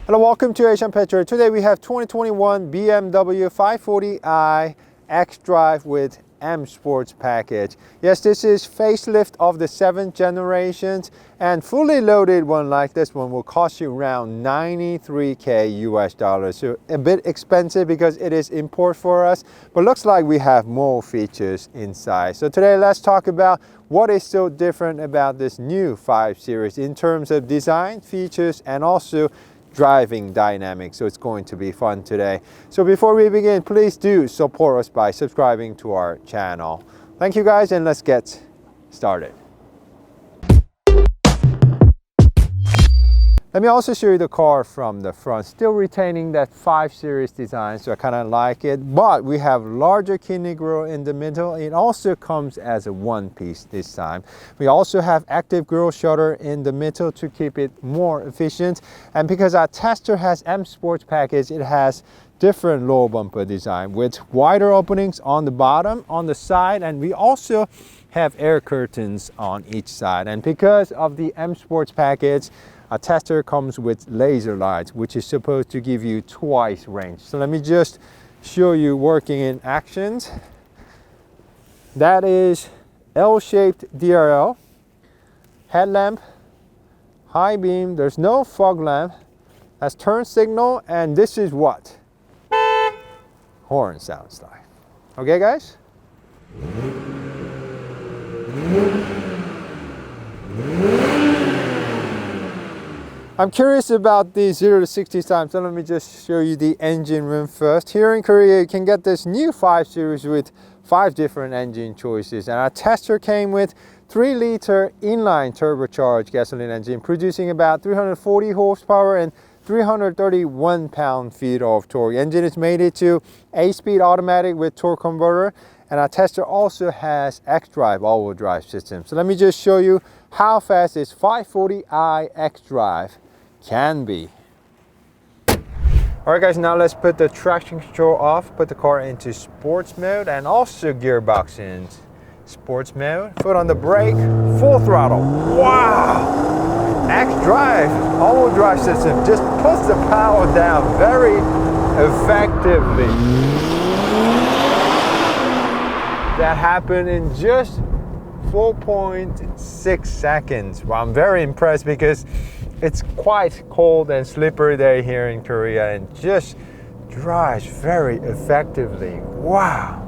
Hello, welcome to Asian Petrolhead. Today we have 2021 BMW 540i xDrive with M Sports package. Yes, this is facelift of the 7th generation, and fully loaded one like this one will cost you around 93k US dollars. So a bit expensive because it is import for us, but looks like we have more features inside. So today let's talk about what is so different about this new 5 Series in terms of design, features, and also driving dynamics. So it's going to be fun today. So before we begin, please do support us by subscribing to our channel. Thank you guys, and let's get started. Let me also show you the car from the front, still retaining that 5 Series design, so I kind of like it, but we have larger kidney grille in the middle. It also comes as a one piece this time. We also have active grille shutter in the middle to keep it more efficient, and because our tester has M Sports package, it has different lower bumper design with wider openings on the bottom, on the side, and we also have air curtains on each side. And because of the M Sports package, a tester comes with laser lights, which is supposed to give you twice range. So let me just show you working in actions. That is L-shaped DRL, headlamp, high beam, there's no fog lamp, that's turn signal, and this is what horn sounds like. Okay guys? I'm curious about the 0 to 60 time, so let me just show you the engine room first. Here in Korea, you can get this new 5 Series with 5 different engine choices, and our tester came with 3-liter inline turbocharged gasoline engine, producing about 340 horsepower and 331 pound-feet of torque. Engine is mated to 8-speed automatic with torque converter, and our tester also has xDrive all-wheel drive system. So let me just show you how fast this 540i xDrive can be. Alright guys, now let's put the traction control off, put the car into sports mode, and also gearbox in sports mode. Foot on the brake, full throttle. Wow! xDrive all-wheel drive system just puts the power down very effectively. That happened in just 4.6 seconds. Well, I'm very impressed because it's quite cold and slippery day here in Korea, and just drives very effectively. Wow!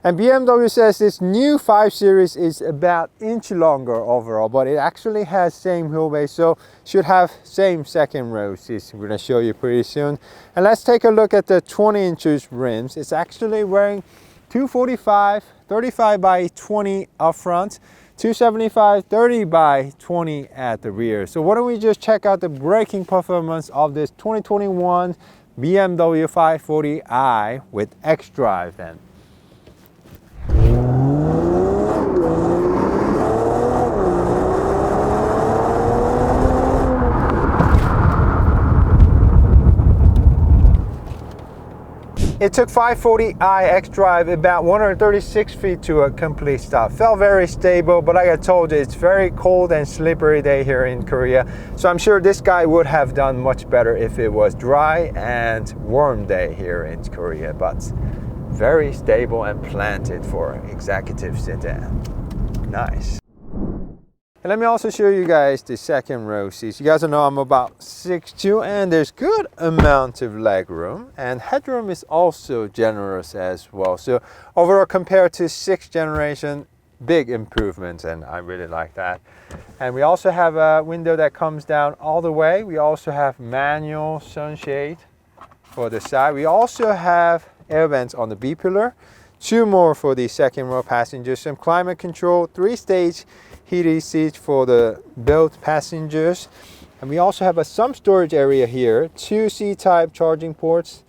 And BMW says this new 5 Series is about inch longer overall, but it actually has same wheelbase, so should have same second row seats. We're going to show you pretty soon. And let's take a look at the 20 inches rims. It's actually wearing 245 35 by 20 up front, 275 30 by 20 at the rear. So why don't we just check out the braking performance of this 2021 BMW 540i with xDrive then. It took 540i xDrive about 136 feet to a complete stop. Felt very stable, but like I told you, it's very cold and slippery day here in Korea. So I'm sure this guy would have done much better if it was dry and warm day here in Korea. But very stable and planted for executive sedan. Nice. And let me also show you guys the second row seats. You guys know I'm about 6'2", and there's good amount of leg room, and headroom is also generous as well. So overall, compared to 6th generation, big improvements, and I really like that. And we also have a window that comes down all the way. We also have manual sunshade for the side. We also have air vents on the B pillar, 2 more for the second row passengers, some climate control, 3-stage heated seats for the both passengers, and we also have some storage area here, 2 C-type charging ports,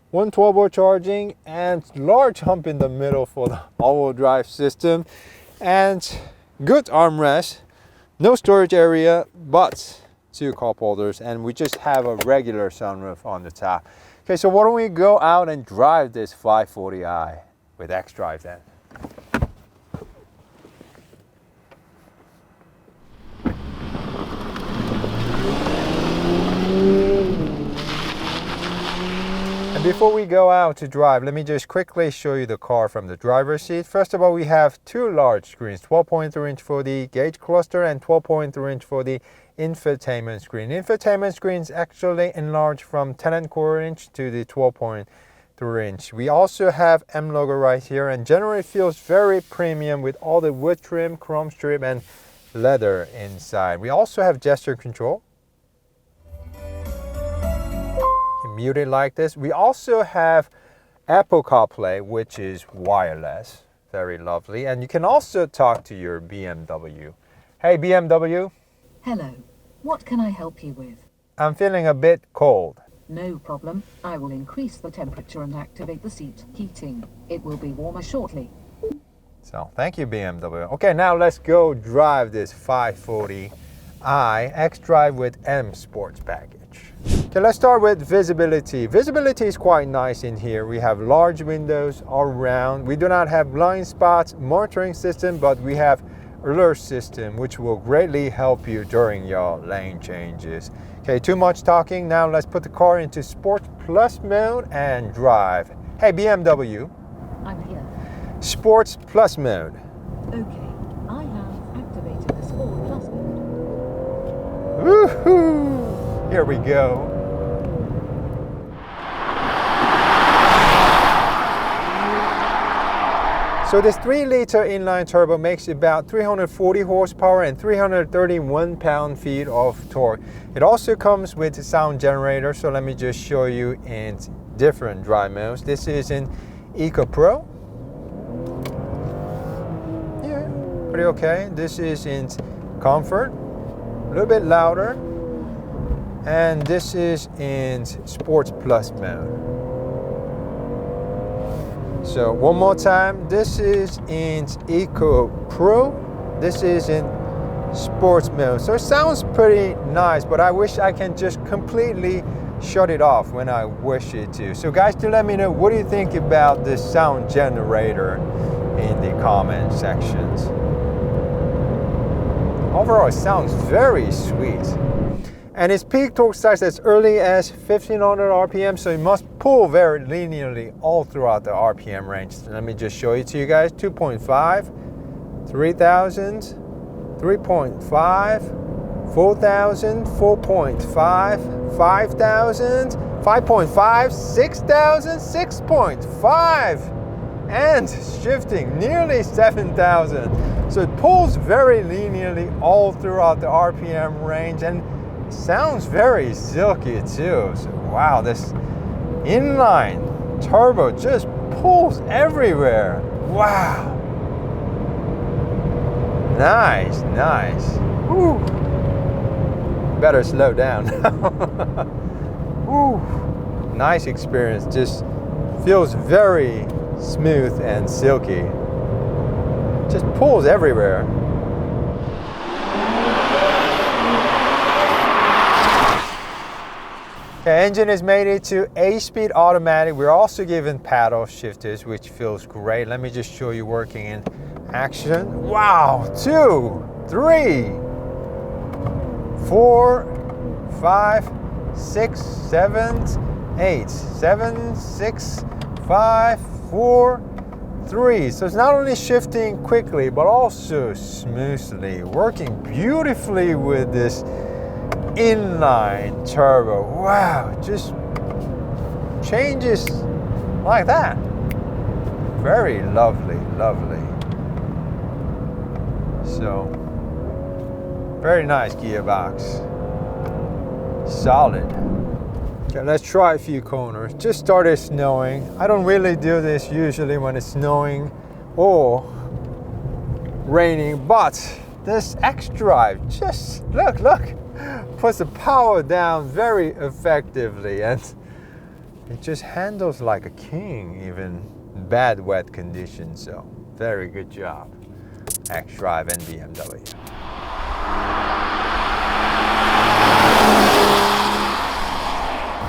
1 12-volt charging, and large hump in the middle for the all-wheel drive system, and good armrest, no storage area, but 2 cup holders, and we just have a regular sunroof on the top. Okay, so why don't we go out and drive this 540i with xDrive then. before we go out to drive, let me just quickly show you the car from the driver's seat. First of all, we have two large screens, 12.3 inch for the gauge cluster and 12.3 inch for the infotainment screen. Infotainment screen is actually enlarged from 10.25 inch to the 12.3 inch. We also have M logo right here, and generally feels very premium with all the wood trim, chrome strip, and leather inside. We also have gesture control. Muted like this. We also have Apple CarPlay, which is wireless. Very lovely. And you can also talk to your BMW. Hey BMW. Hello. What can I help you with? I'm feeling a bit cold. No problem. I will increase the temperature and activate the seat heating. It will be warmer shortly. So thank you BMW. Okay, now let's go drive this 540i xDrive with M Sports package. Okay, let's start with visibility. Visibility is quite nice in here. We have large windows all around. We do not have blind spots monitoring system, but we have alert system, which will greatly help you during your lane changes. Okay, too much talking. Now let's put the car into Sport Plus mode and drive. Hey BMW. I'm here. Sports Plus mode. Okay, I have activated the Sport Plus mode. Woohoo! Here we go. So this 3-liter inline turbo makes about 340 horsepower and 331 pound-feet of torque. It also comes with a sound generator, so let me just show you in different drive modes. This is in Eco Pro. Yeah, pretty okay. This is in Comfort, a little bit louder. And this is in Sports Plus mode. So one more time, this is in Eco Pro, this is in Sports mode. So it sounds pretty nice, but I wish I can just completely shut it off when I wish it to. So guys, do let me know, what do you think about this sound generator in the comment sections. Overall, it sounds very sweet. And its peak torque starts as early as 1500 RPM, so it must pull very linearly all throughout the RPM range. So let me just show it to you guys. 2.5, 3000, 3.5, 4000, 4.5, 5000, 5.5, 6000, 6.5, and shifting nearly 7000. So it pulls very linearly all throughout the RPM range, and sounds very silky too. So wow, this inline turbo just pulls everywhere. Wow. Nice, nice. Woo. Better slow down. Woo. Nice experience. Just feels very smooth and silky. Just pulls everywhere. The engine is mated to 8-speed automatic. We're also given paddle shifters, which feels great. Let me just show you working in action. Wow, 2, 3, 4, 5, 6, 7, 8, 7, 6, 5, 4, 3. So it's not only shifting quickly, but also smoothly, working beautifully with this inline turbo. Wow, just changes like that. Very lovely, lovely. So, very nice gearbox. Solid. Okay, let's try a few corners. Just started snowing. I don't really do this usually when it's snowing or raining, but this xDrive, just look, puts the power down very effectively, and it just handles like a king, even in bad wet conditions. So very good job, xDrive and BMW.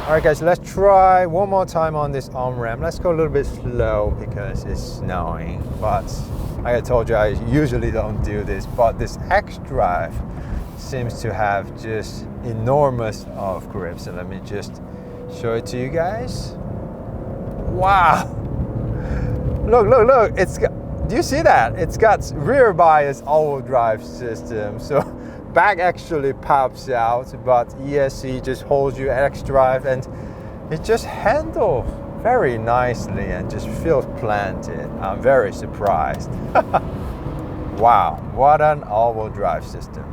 All right guys, let's try one more time on this on-ramp. Let's go a little bit slow because it's snowing, but like I told you, I usually don't do this, but this xDrive seems to have just enormous of grip. So let me just show it to you guys. Wow. Look, it's got, do you see that? It's got rear bias all-wheel drive system. So back actually pops out, but ESC just holds you xDrive, and it just handles very nicely and just feels planted. I'm very surprised. Wow, what an all-wheel drive system.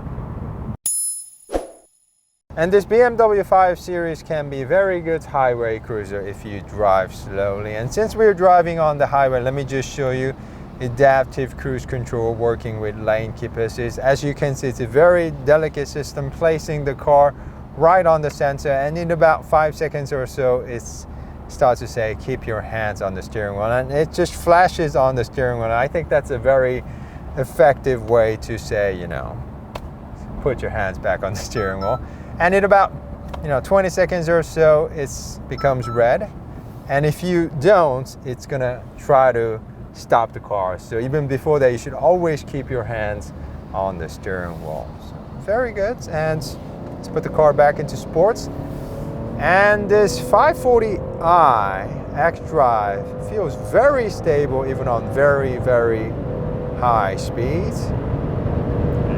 And this BMW 5 Series can be a very good highway cruiser if you drive slowly. And since we're driving on the highway, let me just show you adaptive cruise control working with lane keep assist. As you can see, it's a very delicate system, placing the car right on the sensor, and in about 5 seconds or so, it starts to say, keep your hands on the steering wheel, and it just flashes on the steering wheel. And I think that's a very effective way to say, you know, put your hands back on the steering wheel. And in about 20 seconds or so, it becomes red. And if you don't, it's gonna try to stop the car. So even before that, you should always keep your hands on the steering wheel. So very good. And let's put the car back into sports. And this 540i xDrive feels very stable even on very, very high speeds.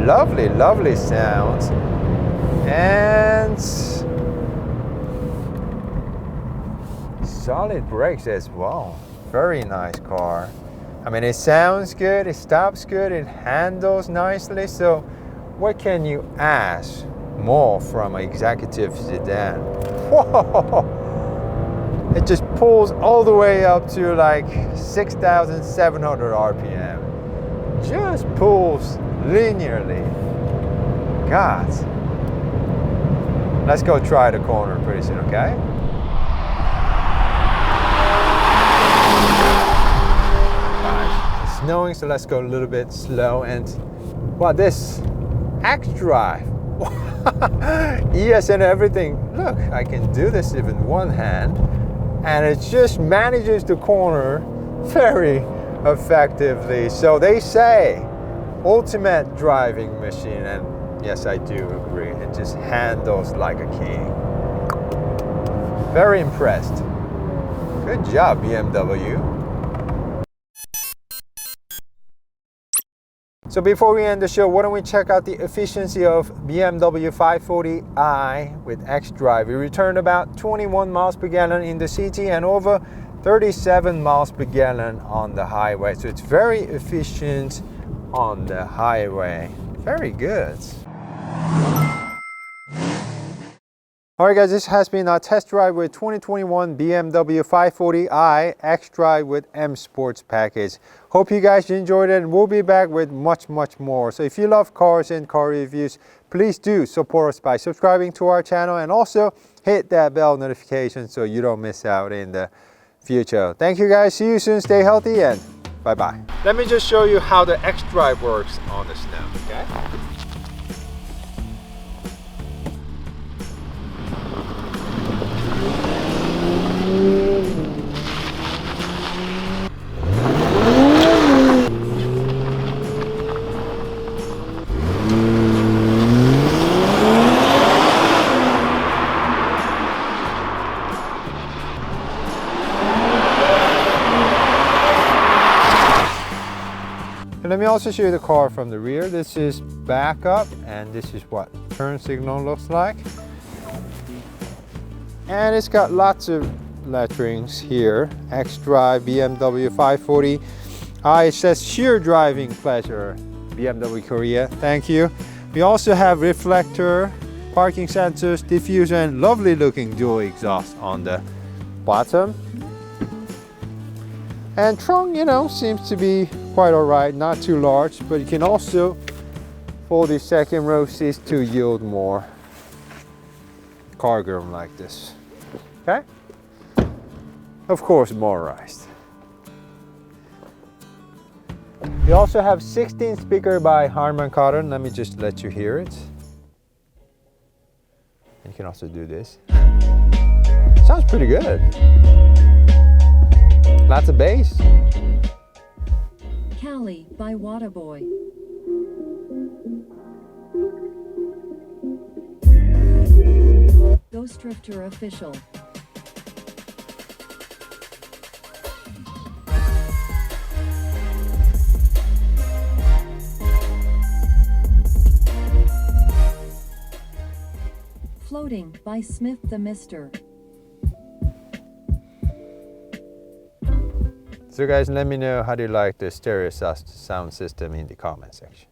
Lovely, lovely sounds. And solid brakes as well. Very nice car. I mean, it sounds good, it stops good, it handles nicely. So what can you ask more from an executive sedan? Whoa! It just pulls all the way up to like 6,700 RPM. Just pulls linearly. God. Let's go try the corner pretty soon, okay? It's snowing, so let's go a little bit slow. And wow, this xDrive, ES and everything. Look, I can do this with one hand, and it just manages the corner very effectively. So they say ultimate driving machine, and yes, I do agree. It just handles like a king. Very impressed. Good job, BMW. So before we end the show, why don't we check out the efficiency of BMW 540i with xDrive. We returned about 21 miles per gallon in the city and over 37 miles per gallon on the highway. So it's very efficient on the highway. Very good. Alright guys, this has been our test drive with 2021 BMW 540i xDrive with M Sports package. Hope you guys enjoyed it, and we'll be back with much more. So if you love cars and car reviews, please do support us by subscribing to our channel, and also hit that bell notification so you don't miss out in the future. Thank you guys, see you soon, stay healthy, and bye-bye. Let me just show you how the xDrive works on the snow, okay? Let me also show you the car from the rear. This is backup, and this is what turn signal looks like. And it's got lots of letterings here. xDrive, BMW 540. It says sheer driving pleasure, BMW Korea. Thank you. We also have reflector, parking sensors, diffuser, and lovely looking dual exhaust on the bottom. And trunk, seems to be quite alright, not too large, but you can also fold the second row seats to yield more cargo room like this. Okay? Of course, motorized. We also have 16 speaker by Harman Kardon. Let me just let you hear it. You can also do this. Sounds pretty good. Lots of bass. Cali by Waterboy. Ghost Drifter Official. Loading by Smith the Mister. So guys, let me know how do you like the stereo sound system in the comment section.